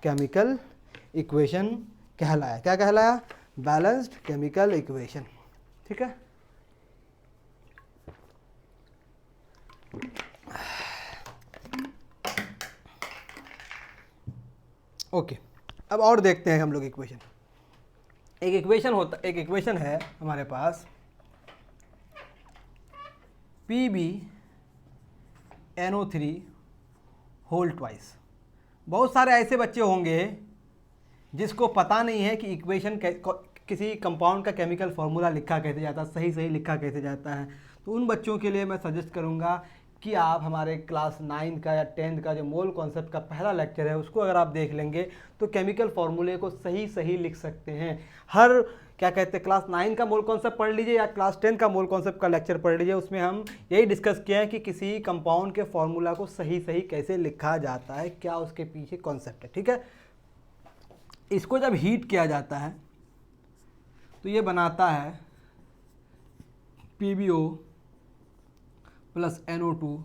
केमिकल इक्वेशन कहलाया। क्या कहलाया, बैलेंस्ड केमिकल इक्वेशन, ठीक है। ओके, अब और देखते हैं हम लोग इक्वेशन। एक इक्वेशन है हमारे पास, PbNO3 होल ट्वाइस। बहुत सारे ऐसे बच्चे होंगे जिसको पता नहीं है कि इक्वेशन किसी कंपाउंड का केमिकल फार्मूला लिखा कैसे जाता है, सही लिखा कैसे जाता है। तो उन बच्चों के लिए मैं सजेस्ट करूंगा कि आप हमारे क्लास 9 का या 10th का जो मोल कॉन्सेप्ट का पहला लेक्चर है उसको अगर आप देख लेंगे तो केमिकल फार्मूले को सही लिख सकते हैं। हर क्या कहते हैं, क्लास 9 का मोल कॉन्सेप्ट पढ़ लीजिए या क्लास 10 का मोल कॉन्सेप्ट का लेक्चर पढ़ लीजिए, उसमें हम यही डिस्कस किया है कि किसी कंपाउंड के फार्मूला को सही कैसे लिखा जाता है, क्या उसके पीछे कॉन्सेप्ट है, ठीक है। इसको जब हीट किया जाता है तो ये बनाता है PbO plus NO2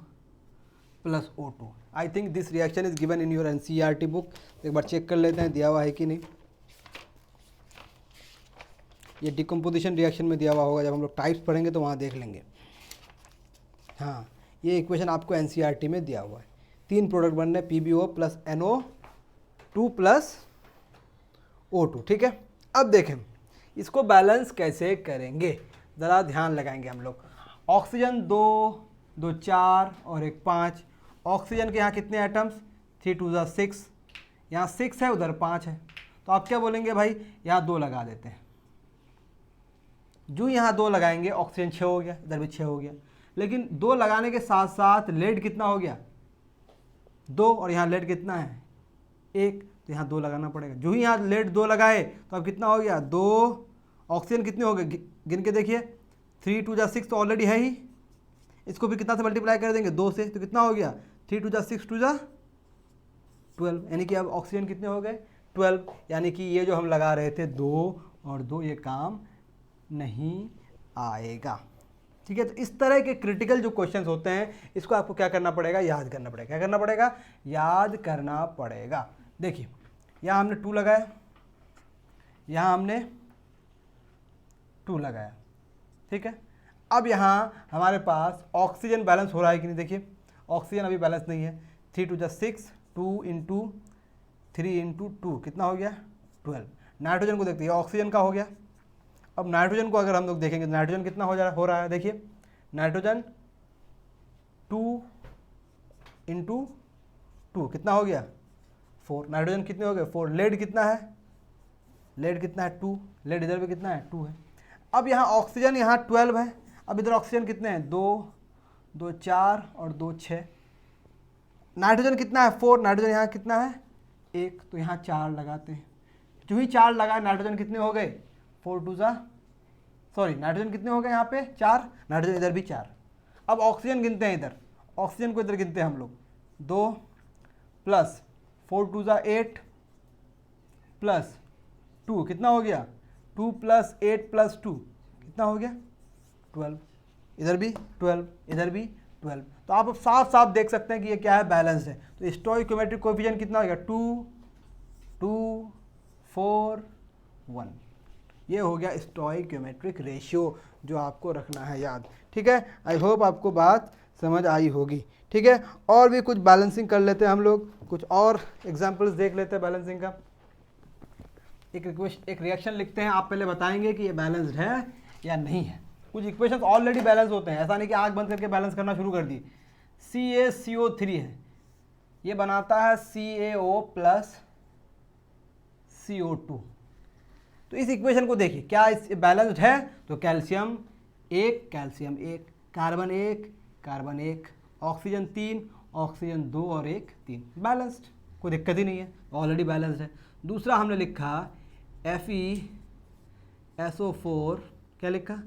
plus O2। I think this reaction is given in your NCERT book. एक बार चेक कर लेते हैं दिया हुआ है कि नहीं। ये डिकम्पोजिशन रिएक्शन में दिया हुआ होगा, जब हम लोग टाइप्स पढ़ेंगे तो वहाँ देख लेंगे। हाँ, ये इक्वेशन आपको NCERT में दिया हुआ है। 3 प्रोडक्ट बनने, PbO plus NO2 plus O2, ठीक है। अब देखें इसको बैलेंस कैसे करेंगे, ज़रा ध्यान लगाएंगे हम लोग। ऑक्सीजन 2 4 और 1 5। ऑक्सीजन के यहाँ कितने एटम्स, 3 2 6, यहाँ 6 है, उधर 5 है, तो आप क्या बोलेंगे भाई, यहाँ 2 लगा देते हैं। जो यहाँ 2 लगाएंगे ऑक्सीजन 6 हो गया, इधर भी 6 हो गया। लेकिन 2 लगाने के साथ साथ लेड कितना हो गया, 2, और यहाँ लेड कितना है, 1, तो यहाँ 2 लगाना पड़ेगा। जो ही यहाँ लेड 2 लगाए तो अब कितना हो गया, 2। ऑक्सीजन कितने हो गए, गिन के देखिए, 3 2 6 तो ऑलरेडी है ही, इसको भी कितना से मल्टीप्लाई कर देंगे, 2 से, तो कितना हो गया, 3 2 6 2 12। यानी कि अब ऑक्सीजन कितने हो गए, 12। यानी कि ये जो हम लगा रहे थे 2 और 2, ये काम नहीं आएगा, ठीक है। तो इस तरह के क्रिटिकल जो क्वेश्चंस होते हैं इसको आपको क्या करना पड़ेगा, याद करना पड़ेगा। क्या करना पड़ेगा, याद करना पड़ेगा। देखिए यहाँ हमने 2 लगाया, यहाँ हमने 2 लगाया, ठीक है। अब यहाँ हमारे पास ऑक्सीजन बैलेंस हो रहा है कि नहीं, देखिए ऑक्सीजन अभी बैलेंस नहीं है। 3 2 6, 2 इंटू 3 इंटू 2 कितना हो गया, 12। नाइट्रोजन को देखते हैं, ऑक्सीजन का हो गया। अब नाइट्रोजन को अगर हम लोग देखेंगे तो नाइट्रोजन कितना हो रहा है, देखिए नाइट्रोजन 2 इंटू 2 कितना हो गया, 4। नाइट्रोजन कितने हो गए, 4। लेड कितना है, लेड कितना है 2, लेड इधर भी कितना है 2 है। अब यहाँ ऑक्सीजन यहाँ 12 है, अब इधर ऑक्सीजन कितने हैं 2, 2 4 और 2 6। नाइट्रोजन कितना है 4, नाइट्रोजन यहाँ कितना है 1, तो यहाँ 4 लगाते हैं। जो ही 4 लगाए नाइट्रोजन कितने हो गए 4 2 ज़ा, सॉरी नाइट्रोजन कितने हो गए यहाँ पे 4, नाइट्रोजन इधर भी 4। अब ऑक्सीजन गिनते हैं, इधर ऑक्सीजन को इधर गिनते हैं हम लोग, 2 प्लस 4 2 ज़ा 8 प्लस 2 कितना हो गया 2 प्लस 8 प्लस 2 कितना हो गया 12, इधर भी 12, इधर भी 12। तो आप अब साफ साफ देख सकते हैं कि ये क्या है, बैलेंस है। तो स्टोइकोमेट्रिक कोएफिशिएंट कितना हो गया 2 2 4 1, ये हो गया स्टोइकोमेट्रिक रेशियो जो आपको रखना है याद। ठीक है, आई होप आपको बात समझ आई होगी। ठीक है, और भी कुछ बैलेंसिंग कर लेते हैं हम लोग, कुछ और एग्जांपल्स देख लेते हैं बैलेंसिंग का। एक रिएक्शन लिखते हैं, आप पहले बताएंगे कि ये बैलेंस्ड है या नहीं है। कुछ इक्वेशंस ऑलरेडी बैलेंस होते हैं, ऐसा नहीं कि आँख बंद करके बैलेंस करना शुरू कर दी। CaCO3 है, ये बनाता है CaO प्लस CO2। तो इस इक्वेशन को देखिए, क्या इस बैलेंस्ड है, तो calcium 1 calcium 1, carbon 1 carbon 1, oxygen 3 oxygen 2 और 1 3, बैलेंस्ड, कोई दिक्कत ही नहीं है, ऑलरेडी बैलेंस्ड है। दूसरा हमने लिखा FeSO4, क्या लिखा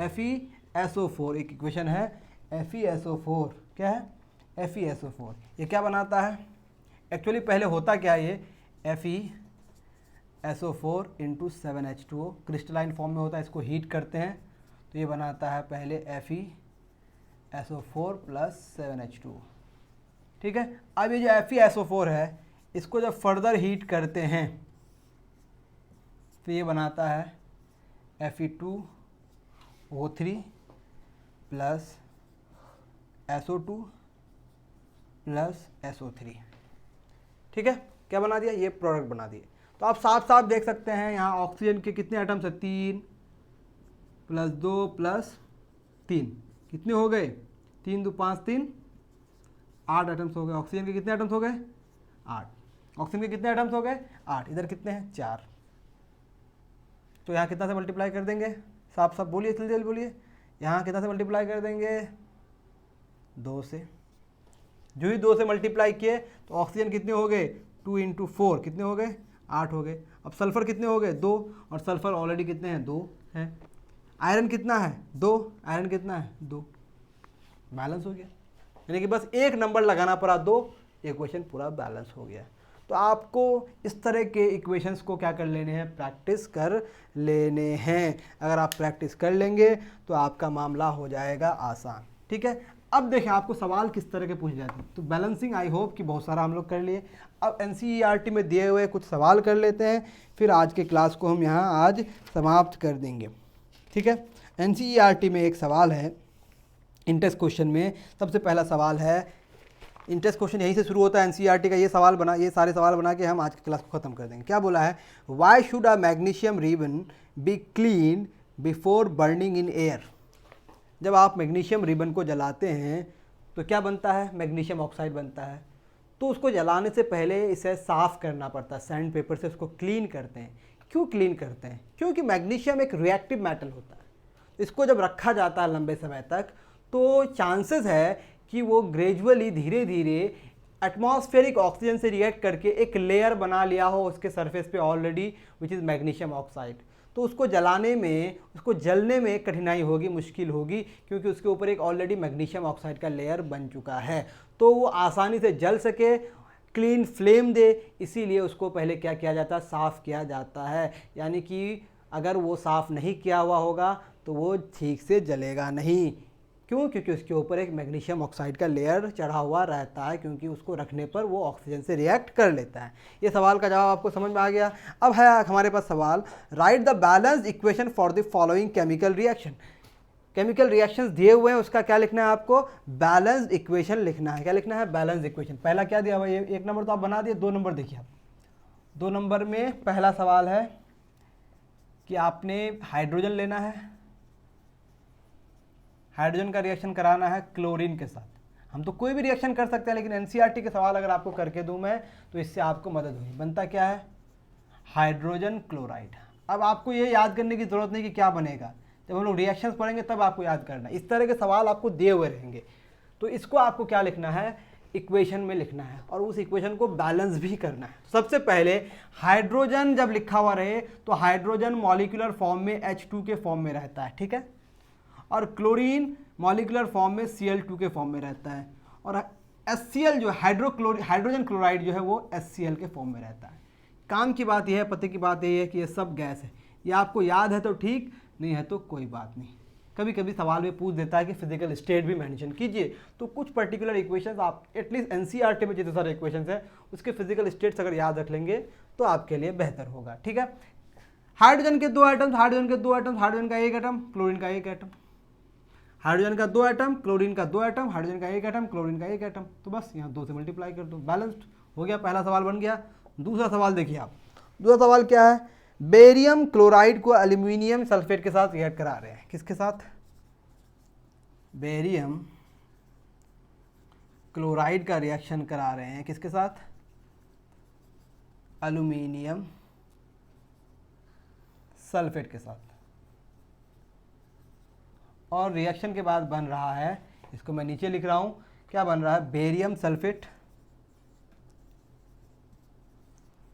FeSO4, एक इक्वेशन है FeSO4, क्या है FeSO4, ये क्या बनाता है, एक्चुअली पहले होता क्या है, ये FeSO4 into 7H2O crystalline form में होता है, इसको हीट करते हैं तो ये बनाता है पहले FeSO4 प्लस 7H2O। ठीक है, अब ये जो FeSO4 है इसको जब फर्दर हीट करते हैं तो ये बनाता है Fe2O3 plus SO2 plus SO3। ठीक है, क्या बना दिया, ये प्रोडक्ट बना दिए। तो आप साफ साफ देख सकते हैं यहाँ ऑक्सीजन के कितने एटम्स है, 3 प्लस 2 प्लस 3, कितने हो गए 3 2 5 3, 8 एटम्स हो गए। ऑक्सीजन के कितने एटम्स हो गए 8, ऑक्सीजन के कितने एटम्स हो गए 8, इधर कितने हैं 4। तो यहाँ कितना से मल्टीप्लाई कर देंगे, साफ साफ बोलिए, जल्दी जल्दी बोलिए, यहाँ कितना से मल्टीप्लाई कर देंगे 2 से। जो ही 2 से मल्टीप्लाई किए तो ऑक्सीजन कितने हो गए 2 इंटू 4 कितने हो गए 8 हो गए। अब सल्फर कितने हो गए 2, और सल्फर ऑलरेडी कितने हैं 2 हैं। आयरन कितना है 2, आयरन कितना है 2, बैलेंस हो गया। यानी कि बस एक नंबर लगाना पड़ा 2, इक्वेशन पूरा बैलेंस हो गया। तो आपको इस तरह के इक्वेशंस को क्या कर लेने हैं, प्रैक्टिस कर लेने हैं। अगर आप प्रैक्टिस कर लेंगे तो आपका मामला हो जाएगा आसान। ठीक है, अब देखें आपको सवाल किस तरह के पूछे जाते हैं। तो बैलेंसिंग आई होप कि बहुत सारा हम लोग कर लिए। अब NCERT में दिए हुए कुछ सवाल कर लेते हैं, फिर आज के क्लास को हम यहाँ आज समाप्त कर देंगे। ठीक है, NCERT में एक सवाल है इंटेस्ट क्वेश्चन में। सबसे पहला सवाल है, इंटेस्ट क्वेश्चन यहीं से शुरू होता है NCERT का। ये सारे सवाल बना के हम आज की क्लास को ख़त्म कर देंगे। क्या बोला है, why should a magnesium ribbon be clean before burning in air. जब आप मैग्नीशियम रिबन को जलाते हैं तो क्या बनता है, मैग्नीशियम ऑक्साइड बनता है। तो उसको जलाने से पहले इसे साफ़ करना पड़ता है, सैंड पेपर से उसको क्लीन करते हैं। क्यों क्लीन करते हैं, क्योंकि मैग्नीशियम एक रिएक्टिव मेटल होता है। इसको जब रखा जाता है लंबे समय तक तो चांसेस है कि वो ग्रेजुअली धीरे धीरे एटमॉस्फेरिक ऑक्सीजन से रिएक्ट करके एक लेयर बना लिया हो उसके सरफेस पे already, which is magnesium oxide. तो उसको जलाने में, उसको जलने में कठिनाई होगी, मुश्किल होगी, क्योंकि उसके ऊपर एक ऑलरेडी मैग्नीशियम ऑक्साइड का लेयर बन चुका है। तो वो आसानी से जल सके, क्लीन फ्लेम दे, इसीलिए उसको पहले क्या किया जाता है, साफ़ किया जाता है। यानी कि अगर वो साफ़ नहीं किया हुआ होगा तो वो ठीक से जलेगा नहीं। क्यों, क्योंकि उसके ऊपर एक मैग्नीशियम ऑक्साइड का लेयर चढ़ा हुआ रहता है, क्योंकि उसको रखने पर वो ऑक्सीजन से रिएक्ट कर लेता है। ये सवाल का जवाब आपको समझ में आ गया। अब है हमारे पास सवाल, right the balanced equation for the following chemical reaction. Chemical reactions दिए हुए हैं, उसका क्या लिखना है आपको, बैलेंस्ड इक्वेशन लिखना है। क्या लिखना है, बैलेंस्ड इक्वेशन। पहला क्या दिया हुआ है, एक नंबर तो आप बना दिए, 2 नंबर देखिए आप। 2 नंबर में पहला सवाल है कि आपने हाइड्रोजन लेना है, हाइड्रोजन का रिएक्शन कराना है क्लोरीन के साथ। हम तो कोई भी रिएक्शन कर सकते हैं, लेकिन NCERT के सवाल अगर आपको करके दूं मैं तो इससे आपको मदद होगी। बनता क्या है, हाइड्रोजन क्लोराइड। अब आपको ये याद करने की ज़रूरत नहीं कि क्या बनेगा, जब हम लोग रिएक्शंस पढ़ेंगे तब आपको याद करना है। इस तरह के सवाल आपको दिए हुए रहेंगे, तो इसको आपको क्या लिखना है, इक्वेशन में लिखना है, और उस इक्वेशन को बैलेंस भी करना है। सबसे पहले हाइड्रोजन जब लिखा हुआ रहे तो हाइड्रोजन मॉलिक्यूलर फॉर्म में H2 के फॉर्म में रहता है, ठीक है, और क्लोरीन मॉलिक्यूलर फॉर्म में Cl2 के फॉर्म में रहता है, और HCl जो हाइड्रोजन क्लोराइड जो है वो HCl के फॉर्म में रहता है। काम की बात यह है, पते की बात यह है कि ये सब गैस है। ये आपको याद है तो ठीक, नहीं है तो कोई बात नहीं। कभी कभी सवाल में पूछ देता है कि फिजिकल स्टेट भी मेंशन कीजिए, तो कुछ पर्टिकुलर इक्वेशंस आप एटलीस्ट एनसीईआरटी में जितने सारे इक्वेशंस हैं उसके फिजिकल स्टेट्स अगर याद रख लेंगे तो आपके लिए बेहतर होगा, ठीक है। हाइड्रोजन के 2 एटम्स, हाइड्रोजन का 1 एटम, क्लोरीन का 1 एटम, हाइड्रोजन का 2 एटम, क्लोरीन का 2 एटम, हाइड्रोजन का 1 एटम, क्लोरीन का 1 एटम, तो बस यहाँ 2 से मल्टीप्लाई कर दो, बैलेंस्ड हो गया। पहला सवाल बन गया। दूसरा सवाल देखिए आप, दूसरा सवाल क्या है, बेरियम क्लोराइड को एल्यूमिनियम सल्फेट के साथ रिएक्ट करा रहे हैं। किसके साथ, बेरियम क्लोराइड का रिएक्शन करा रहे हैं, किसके साथ, एल्यूमिनियम सल्फेट के साथ, और रिएक्शन के बाद बन रहा है, इसको मैं नीचे लिख रहा हूं, क्या बन रहा है, बेरियम सल्फेट।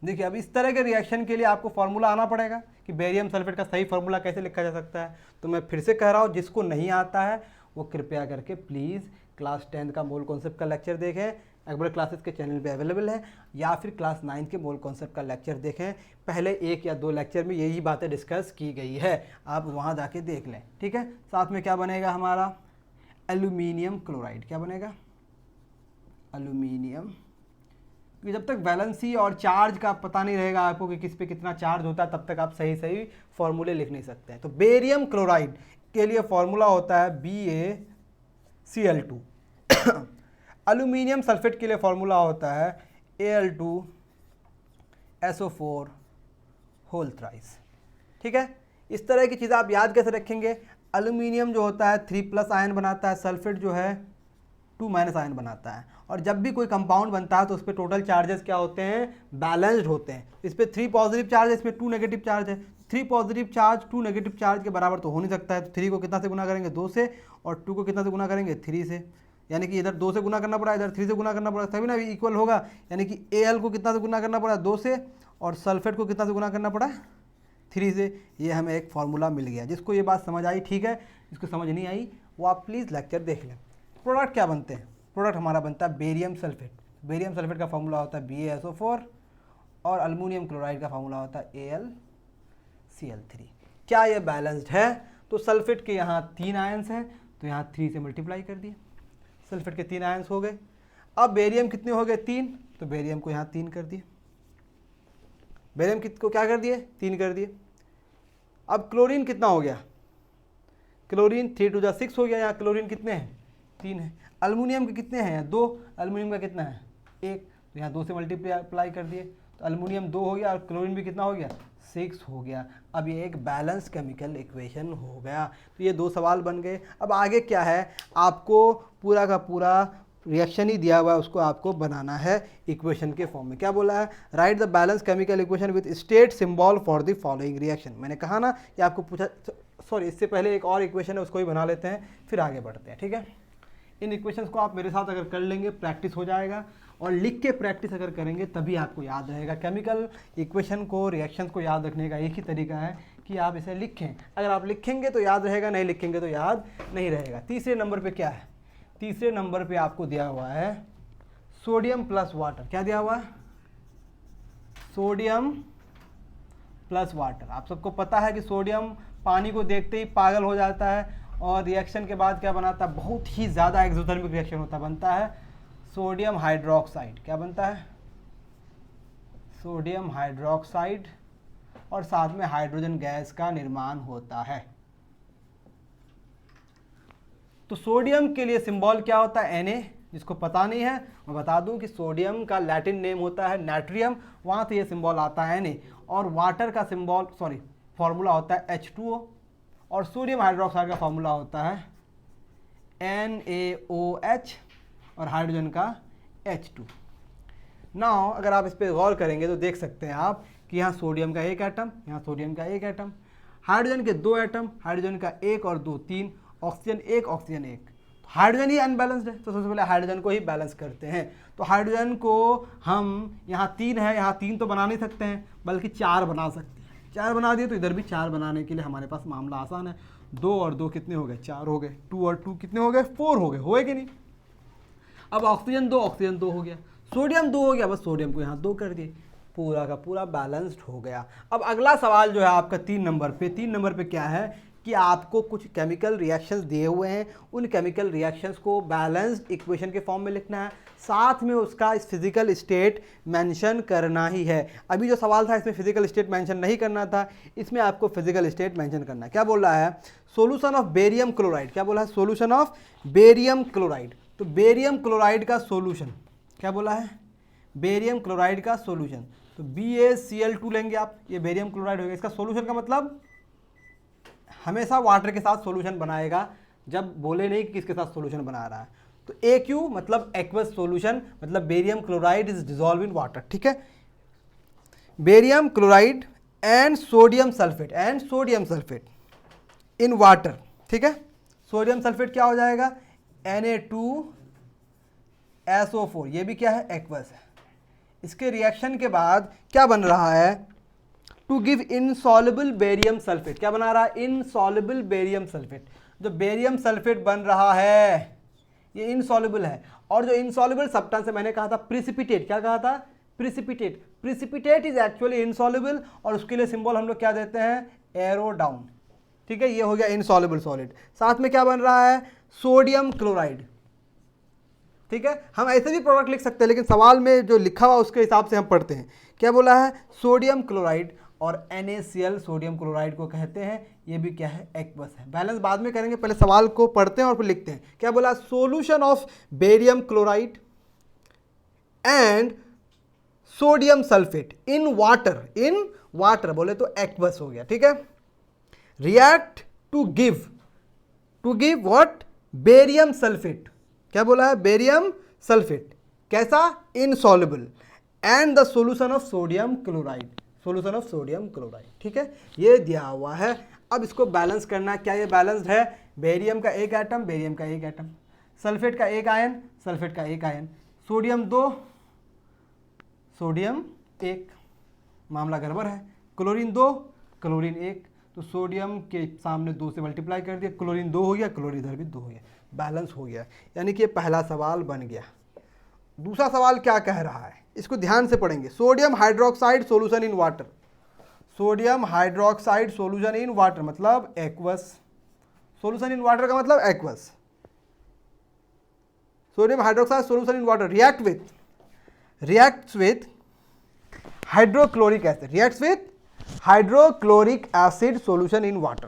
देखिए अब इस तरह के रिएक्शन के लिए आपको फॉर्मूला आना पड़ेगा कि बेरियम सल्फेट का सही फॉर्मूला कैसे लिखा जा सकता है। तो मैं फिर से कह रहा हूँ, जिसको नहीं आता है वो कृपया करके प्लीज़ क्लास 10 का मोल कॉन्सेप्ट का लेक्चर देखें, अकबर क्लासेस के चैनल पे अवेलेबल है, या फिर क्लास 9 के मोल कॉन्सेप्ट का लेक्चर देखें। पहले 1 या 2 लेक्चर में यही बातें डिस्कस की गई है, आप वहाँ जाके देख लें, ठीक है। साथ में क्या बनेगा हमारा, एल्यूमिनियम क्लोराइड। क्या बनेगा, एल्यूमिनियम, कि जब तक वैलेंसी और चार्ज का पता नहीं रहेगा आपको कि किस पे कितना चार्ज होता है, तब तक आप सही सही फॉर्मूले लिख नहीं सकते हैं। तो बेरियम क्लोराइड के लिए फॉर्मूला होता है BaCl2। एल्यूमिनियम सल्फेट के लिए फॉर्मूला होता है Al2SO4 होल थ्राइस, ठीक है। इस तरह की चीज़ें आप याद कैसे रखेंगे, एल्यूमिनियम जो होता है 3+ आयन बनाता है, सल्फेट जो है 2- आयन बनाता है, और जब भी कोई कंपाउंड बनता है तो उस पर टोटल चार्जेस क्या होते हैं, बैलेंस्ड होते हैं। इस पर 3 पॉजिटिव चार्ज है, इसमें 2 नेगेटिव चार्ज है। 3 पॉजिटिव चार्ज 2 नेगेटिव चार्ज के बराबर तो हो नहीं सकता है, तो 3 को कितना से गुना करेंगे, 2 से, और 2 को कितना से गुना करेंगे, 3 से, यानी कि इधर 2 से गुना करना पड़ा, इधर 3 से गुना करना पड़ा, तभी ना इक्वल होगा। यानी कि Al को कितना से गुना करना पड़ा, 2 से, और सल्फेट को कितना से गुना करना पड़ा, 3 से। ये हमें एक फार्मूला मिल गया। जिसको ये बात समझ आई ठीक है, जिसको समझ नहीं आई वो आप प्लीज़ लेक्चर देख लें। प्रोडक्ट क्या बनते हैं, प्रोडक्ट हमारा बनता है बेरियम सल्फेट। बेरियम सल्फेट का फार्मूला होता है BaSO4, और अल्मोनियम क्लोराइड का फार्मूला होता है AlCl3। क्या ये बैलेंस्ड है, तो सल्फेट के यहाँ 3 आयंस हैं, तो यहाँ 3 से मल्टीप्लाई कर दिए, सल्फेट के 3 आयंस हो गए। अब बेरियम कितने हो गए, 3, तो बेरियम को यहाँ 3 कर दिए, बेरियम को क्या कर दिए, 3 कर दिए। अब क्लोरीन कितना हो गया, क्लोरीन 3 × 6 हो गया, यहाँ क्लोरीन कितने हैं, 3 है। अल्मोनियम के कितने हैं, 2, अल्मोनियम का कितना है, 1, तो यहाँ 2 से मल्टीप्लाई कर दिए, तो अल्मोनियम 2 हो गया, और क्लोरीन भी कितना हो गया, 6 हो गया। अब ये एक बैलेंस केमिकल इक्वेशन हो गया। तो ये 2 सवाल बन गए। अब आगे क्या है, आपको पूरा का पूरा रिएक्शन ही दिया हुआ है, उसको आपको बनाना है इक्वेशन के फॉर्म में। क्या बोला है, right the balance chemical equation with state symbol for the following reaction. मैंने कहा ना कि आपको पूछा, सॉरी इससे पहले एक और इक्वेशन है, उसको भी बना लेते हैं, फिर आगे बढ़ते हैं, ठीक है। इन इक्वेशंस को आप मेरे साथ अगर कर लेंगे, प्रैक्टिस हो जाएगा, और लिख के प्रैक्टिस अगर करेंगे तभी आपको याद रहेगा। केमिकल इक्वेशन को, रिएक्शंस को याद रखने का एक ही तरीका है कि आप इसे लिखें। अगर आप लिखेंगे तो याद रहेगा, नहीं लिखेंगे तो याद नहीं रहेगा। तीसरे नंबर पे क्या है, तीसरे नंबर पे आपको दिया हुआ है सोडियम प्लस वाटर। क्या दिया हुआ है, सोडियम प्लस वाटर। आप सबको पता है कि सोडियम पानी को देखते ही पागल हो जाता है, और रिएक्शन के बाद क्या बनाता है, बहुत ही ज़्यादा एक्सोथर्मिक रिएक्शन होता, बनता है सोडियम हाइड्रोक्साइड। क्या बनता है, सोडियम हाइड्रोक्साइड, और साथ में हाइड्रोजन गैस का निर्माण होता है। तो सोडियम के लिए सिंबल क्या होता है, Na। जिसको पता नहीं है मैं बता दूं कि सोडियम का लैटिन नेम होता है नाइट्रियम, वहाँ से ये सिंबल आता है Na। और वाटर का सिंबल, सॉरी फॉर्मूला होता है H2O, और सोडियम हाइड्रोक्साइड का फॉर्मूला होता है NaOH, और हाइड्रोजन का H2। नाउ अगर आप इस पर गौर करेंगे तो देख सकते हैं आप कि यहाँ सोडियम का एक एटम, यहाँ सोडियम का एक एटम, हाइड्रोजन के दो एटम, हाइड्रोजन का एक और दो तीन, ऑक्सीजन एक, ऑक्सीजन एक। तो हाइड्रोजन ही अनबैलेंस्ड है, तो सबसे पहले हाइड्रोजन को ही बैलेंस करते हैं। तो हाइड्रोजन को हम, यहाँ तीन है, यहाँ तीन तो बना नहीं सकते हैं, बल्कि चार बना सकते हैं। चार बना दिए तो इधर भी चार बनाने के लिए हमारे पास मामला आसान है। दो और दो कितने हो गए, चार हो गए। टू और टू कितने हो गए, फोर हो गए, होए कि नहीं। अब ऑक्सीजन दो हो गया, सोडियम दो हो गया, बस सोडियम को यहाँ दो कर दिए, पूरा का पूरा बैलेंस्ड हो गया। अब अगला सवाल जो है आपका 3 नंबर पे, 3 नंबर पे क्या है कि आपको कुछ केमिकल रिएक्शंस दिए हुए हैं, उन केमिकल रिएक्शंस को बैलेंस्ड इक्वेशन के फॉर्म में लिखना है, साथ में उसका फिजिकल स्टेट मेंशन करना ही है। अभी जो सवाल था इसमें फिजिकल स्टेट मेंशन नहीं करना था, इसमें आपको फिजिकल स्टेट मेंशन करना है। क्या बोल रहा है, सोल्यूशन ऑफ बेरियम क्लोराइड, क्या बोला है, सोल्यूशन ऑफ बेरियम क्लोराइड। तो बेरियम क्लोराइड का सोल्यूशन क्या बोला है, बेरियम क्लोराइड का सोल्यूशन। तो BaCl2 लेंगे आप, ये बेरियम क्लोराइड होगा। इसका सोल्यूशन का मतलब हमेशा वाटर के साथ सोल्यूशन बनाएगा, जब बोले नहीं कि किसके साथ सोल्यूशन बना रहा है। तो AQ मतलब एक्वस सोल्यूशन, मतलब barium chloride is dissolve in water, ठीक है। Barium chloride and sodium sulphate in water, ठीक है। सोडियम सल्फेट क्या हो जाएगा, Na2SO4, ये भी क्या है, एक्वस है। इसके रिएक्शन के बाद क्या बन रहा है, to give insoluble barium sulphate. क्या बना रहा है, इनसॉल्युबल बेरियम सल्फेट। जो बेरियम सल्फेट बन रहा है ये इनसॉल्युबल है, और जो इनसॉल्युबल सब्सटेंस है, मैंने कहा था प्रिसिपिटेट, क्या कहा था, प्रिसिपिटेट इज एक्चुअली इनसॉल्युबल, और उसके लिए सिंबल हम लोग क्या देते हैं, एरो डाउन, ठीक है। ये हो गया इनसॉल्युबल सॉलिड। साथ में क्या बन रहा है, सोडियम क्लोराइड, ठीक है। हम ऐसे भी प्रोडक्ट लिख सकते हैं, लेकिन सवाल में जो लिखा हुआ उसके हिसाब से हम पढ़ते हैं। क्या बोला है, सोडियम क्लोराइड, और NaCl सोडियम क्लोराइड को कहते हैं, ये भी क्या है, एक्वस है। बैलेंस बाद में करेंगे, पहले सवाल को पढ़ते हैं और फिर लिखते हैं। क्या बोला, solution of barium chloride and sodium sulphate in water बोले तो एक्वस हो गया, ठीक है। React to give what, barium sulphate. क्या बोला है, बेरियम सल्फेट, कैसा, insoluble, and the solution of sodium chloride, ठीक है। ये दिया हुआ है। अब इसको बैलेंस करना, क्या ये बैलेंस्ड है, बेरियम का एक एटम, सल्फेट का एक आयन, सोडियम 2, सोडियम 1, मामला गड़बड़ है। क्लोरीन 2, क्लोरीन 1, तो सोडियम के सामने 2 से मल्टीप्लाई कर दिया, क्लोरीन 2 हो गया, क्लोरीन इधर भी 2 हो गया, बैलेंस हो गया। यानी कि ये पहला सवाल बन गया। दूसरा सवाल क्या कह रहा है, इसको ध्यान से पढ़ेंगे। Sodium hydroxide solution in water, sodium hydroxide solution in water मतलब एक्वस, सोल्यूशन इन वाटर का मतलब aqueous. Sodium hydroxide solution in water reacts with hydrochloric acid, solution in water.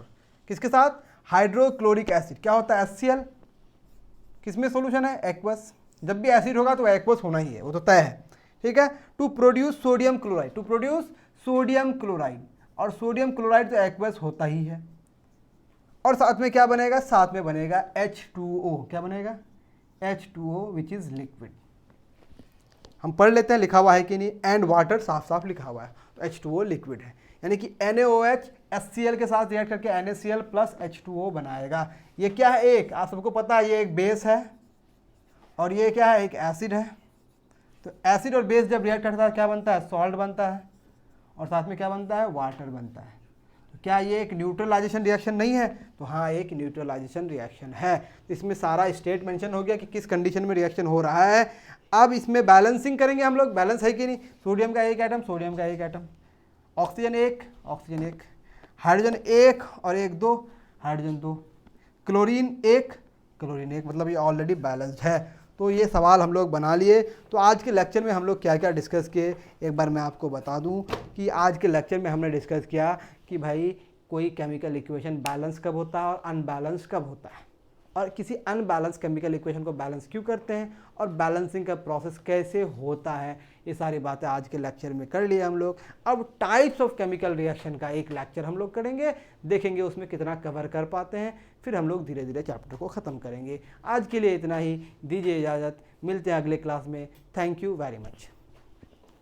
किसके साथ, हाइड्रोक्लोरिक एसिड। क्या होता है, HCl, किसमें सोल्यूशन है, एक्वस। जब भी एसिड होगा तो एक्वस होना ही है, वो तो तय है, ठीक है। टू प्रोड्यूस सोडियम क्लोराइड, और सोडियम क्लोराइड तो एक्वस होता ही है। और साथ में क्या बनेगा, साथ में बनेगा H2O। क्या बनेगा, H2O विच इज लिक्विड। हम पढ़ लेते हैं लिखा हुआ है कि नहीं, एंड वाटर साफ साफ लिखा हुआ है, तो H2O लिक्विड है। यानी कि NaOH HCl के साथ रिएक्ट करके NaCl प्लस H2O बनाएगा। ये क्या है, एक, आप सबको पता है, ये एक बेस है और ये क्या है, एक एसिड है। तो एसिड और बेस जब रिएक्ट करता है क्या बनता है, सॉल्ट बनता है, और साथ में क्या बनता है, वाटर बनता है। तो क्या ये एक न्यूट्रलाइजेशन रिएक्शन नहीं है, तो हाँ एक न्यूट्रलाइजेशन रिएक्शन है। तो इसमें सारा स्टेट मेंशन हो गया कि किस कंडीशन में रिएक्शन हो रहा है। अब इसमें बैलेंसिंग करेंगे हम लोग, बैलेंस है कि नहीं। सोडियम का एक एटम, ऑक्सीजन एक, हाइड्रोजन 1 और 1 2, हाइड्रोजन 2, क्लोरीन एक, मतलब ये ऑलरेडी बैलेंस्ड है। तो ये सवाल हम लोग बना लिए। तो आज के लेक्चर में हम लोग क्या क्या डिस्कस किए, एक बार मैं आपको बता दूं कि आज के लेक्चर में हमने डिस्कस किया कि भाई कोई केमिकल इक्वेशन बैलेंस कब होता है और अनबैलेंस कब होता है, और किसी अनबैलेंस केमिकल इक्वेशन को बैलेंस क्यों करते हैं, और बैलेंसिंग का प्रोसेस कैसे होता है। ये सारी बातें आज के लेक्चर में कर लिए हम लोग। अब टाइप्स ऑफ केमिकल रिएक्शन का एक लेक्चर हम लोग करेंगे, देखेंगे उसमें कितना कवर कर पाते हैं, फिर हम लोग धीरे धीरे चैप्टर को ख़त्म करेंगे। आज के लिए इतना ही, दीजिए इजाज़त, मिलते हैं अगले क्लास में। Thank you very much.